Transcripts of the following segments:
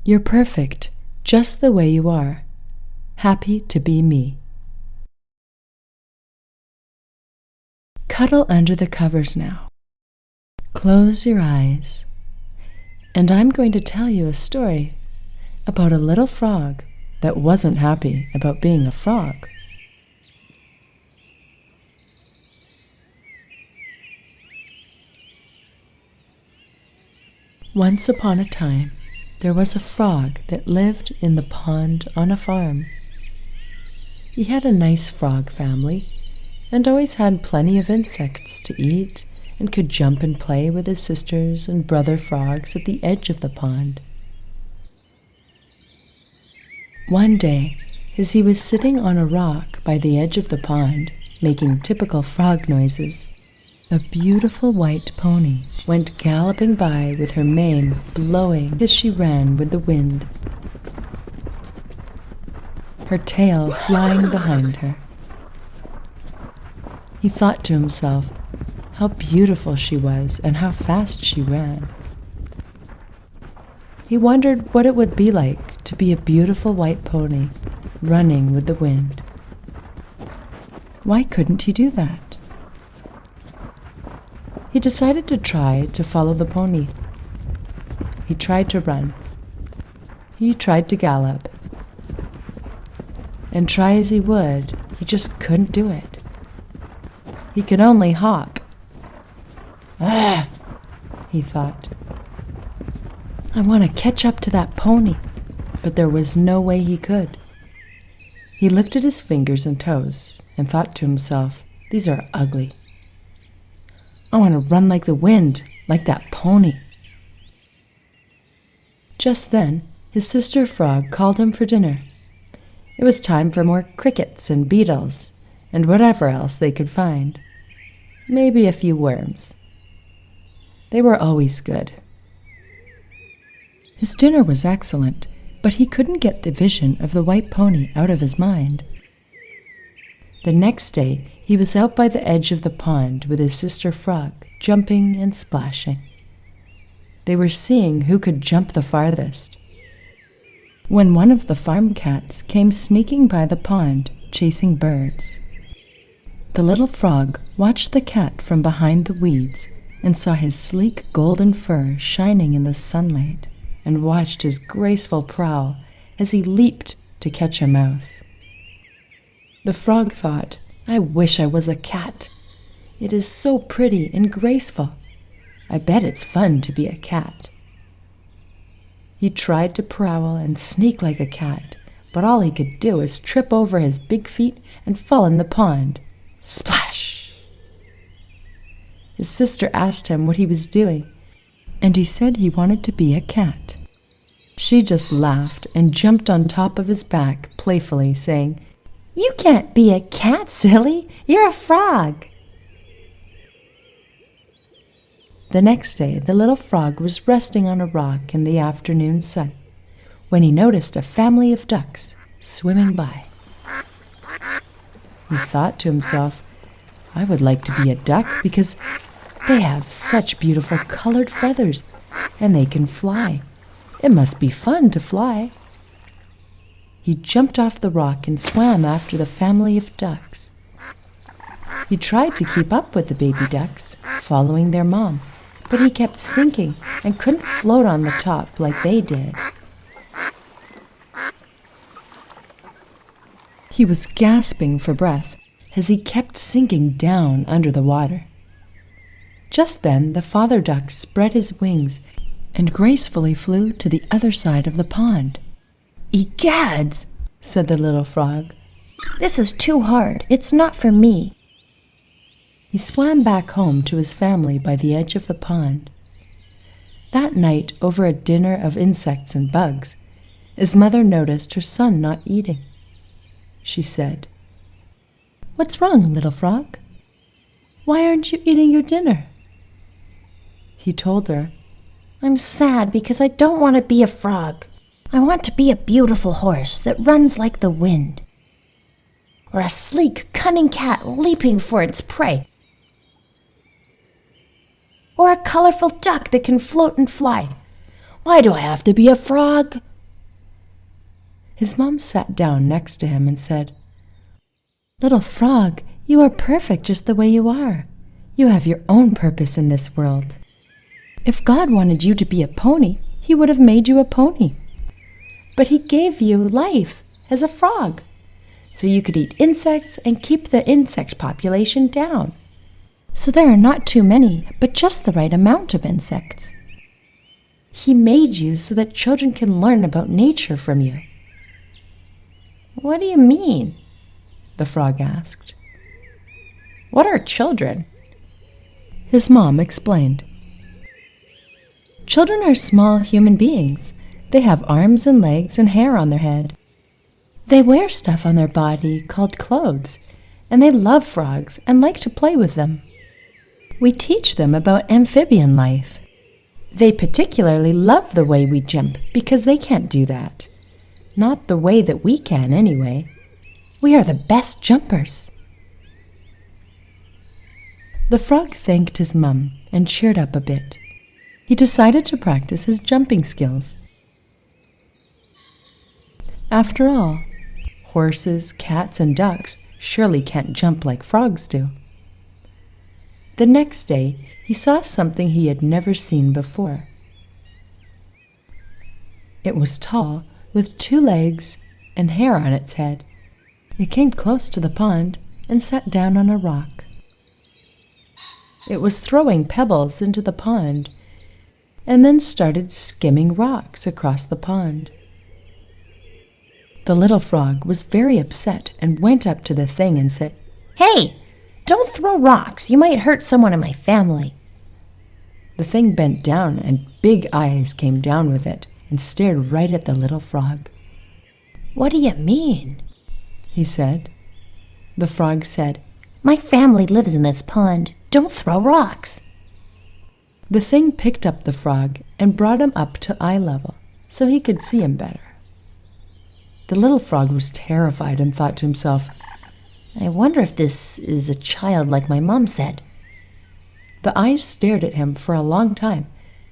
You're perfect, just the way you are. Happy to be me. Cuddle under the covers now. Close your eyes, and I'm going to tell you a story about a little frog that wasn't happy about being a frog. Once upon a time, there was a frog that lived in the pond on a farm. He had a nice frog family and always had plenty of insects to eat and could jump and play with his sisters and brother frogs at the edge of the pond. One day, as he was sitting on a rock by the edge of the pond, making typical frog noises, a beautiful white pony went galloping by with her mane blowing as she ran with the wind, her tail flying behind her. He thought to himself how beautiful she was and how fast she ran. He wondered what it would be like to be a beautiful white pony running with the wind. Why couldn't he do that? He decided to try to follow the pony. He tried to run. He tried to gallop. And try as he would, he just couldn't do it. He could only hop. Ah, he thought. I want to catch up to that pony, but there was no way he could. He looked at his fingers and toes and thought to himself, these are ugly. I want to run like the wind, like that pony. Just then, his sister frog called him for dinner. It was time for more crickets and beetles and whatever else they could find. Maybe a few worms. They were always good. His dinner was excellent, but he couldn't get the vision of the white pony out of his mind. The next day, he was out by the edge of the pond with his sister frog, jumping and splashing. They were seeing who could jump the farthest. When one of the farm cats came sneaking by the pond, chasing birds. The little frog watched the cat from behind the weeds and saw his sleek golden fur shining in the sunlight, and watched his graceful prowl as he leaped to catch a mouse. The frog thought, I wish I was a cat. It is so pretty and graceful. I bet it's fun to be a cat. He tried to prowl and sneak like a cat, but all he could do was trip over his big feet and fall in the pond. Splash! His sister asked him what he was doing, and he said he wanted to be a cat. She just laughed and jumped on top of his back playfully, saying, You can't be a cat, silly. You're a frog. The next day, the little frog was resting on a rock in the afternoon sun when he noticed a family of ducks swimming by. He thought to himself, I would like to be a duck because they have such beautiful colored feathers and they can fly. It must be fun to fly. He jumped off the rock and swam after the family of ducks. He tried to keep up with the baby ducks, following their mom, but he kept sinking and couldn't float on the top like they did. He was gasping for breath as he kept sinking down under the water. Just then, the father duck spread his wings and gracefully flew to the other side of the pond. Egads, said the little frog. This is too hard. It's not for me. He swam back home to his family by the edge of the pond. That night, over a dinner of insects and bugs, his mother noticed her son not eating. She said, What's wrong, little frog? Why aren't you eating your dinner? He told her, I'm sad because I don't want to be a frog. I want to be a beautiful horse that runs like the wind, or a sleek, cunning cat leaping for its prey, or a colorful duck that can float and fly. Why do I have to be a frog? His mom sat down next to him and said, "Little frog, you are perfect just the way you are. You have your own purpose in this world. If God wanted you to be a pony, he would have made you a pony. But he gave you life as a frog, so you could eat insects and keep the insect population down. So there are not too many, but just the right amount of insects. He made you so that children can learn about nature from you." "What do you mean?" the frog asked. "What are children?" His mom explained. "Children are small human beings. They have arms and legs and hair on their head. They wear stuff on their body called clothes, and they love frogs and like to play with them. We teach them about amphibian life. They particularly love the way we jump because they can't do that. Not the way that we can, anyway. We are the best jumpers." The frog thanked his mum and cheered up a bit. He decided to practice his jumping skills. After all, horses, cats, and ducks surely can't jump like frogs do. The next day, he saw something he had never seen before. It was tall, with 2 legs and hair on its head. It came close to the pond and sat down on a rock. It was throwing pebbles into the pond and then started skimming rocks across the pond. The little frog was very upset and went up to the thing and said, "Hey, don't throw rocks. You might hurt someone in my family." The thing bent down and big eyes came down with it and stared right at the little frog. "What do you mean?" he said. The frog said, "My family lives in this pond. Don't throw rocks." The thing picked up the frog and brought him up to eye level so he could see him better. The little frog was terrified and thought to himself, "I wonder if this is a child like my mom said." The eyes stared at him for a long time,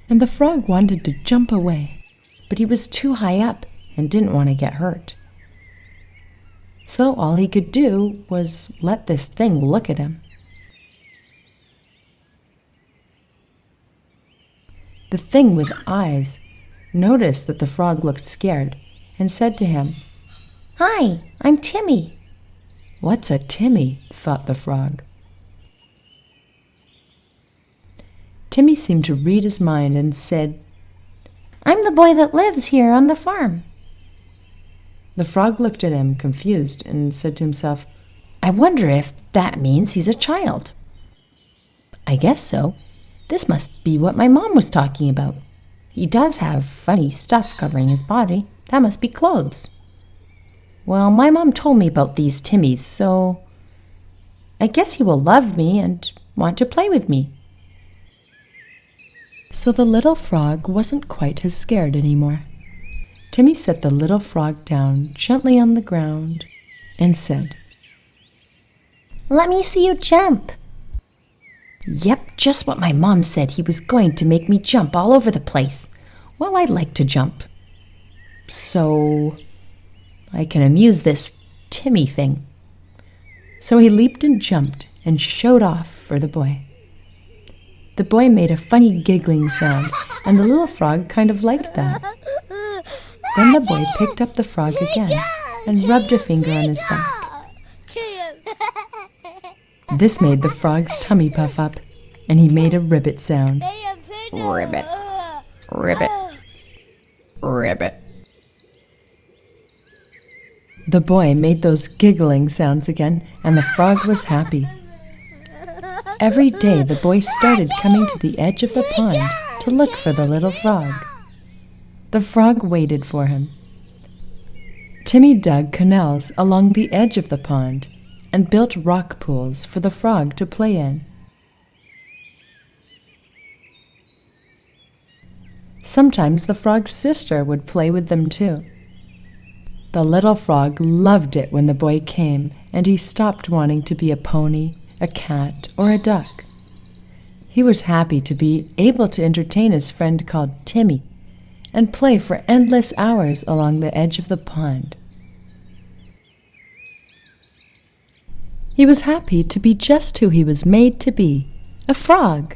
and the frog wanted to jump away, but he was too high up and didn't want to get hurt. So all he could do was let this thing look at him. The thing with eyes noticed that the frog looked scared and said to him, "Hi, I'm Timmy." "What's a Timmy?" thought the frog. Timmy seemed to read his mind and said, "I'm the boy that lives here on the farm." The frog looked at him confused and said to himself, "I wonder if that means he's a child. I guess so. This must be what my mom was talking about. He does have funny stuff covering his body. That must be clothes. Well, my mom told me about these Timmies, so I guess he will love me and want to play with me." So the little frog wasn't quite as scared anymore. Timmy set the little frog down gently on the ground and said, "Let me see you jump." "Yep, just what my mom said. He was going to make me jump all over the place. Well, I like to jump, so I can amuse this Timmy thing." So he leaped and jumped and showed off for the boy. The boy made a funny giggling sound, and the little frog kind of liked that. Then the boy picked up the frog again and rubbed a finger on his back. This made the frog's tummy puff up, and he made a ribbit sound. Ribbit, ribbit, ribbit. The boy made those giggling sounds again, and the frog was happy. Every day the boy started coming to the edge of the pond to look for the little frog. The frog waited for him. Timmy dug canals along the edge of the pond and built rock pools for the frog to play in. Sometimes the frog's sister would play with them too. The little frog loved it when the boy came, and he stopped wanting to be a pony, a cat, or a duck. He was happy to be able to entertain his friend called Timmy, and play for endless hours along the edge of the pond. He was happy to be just who he was made to be, a frog.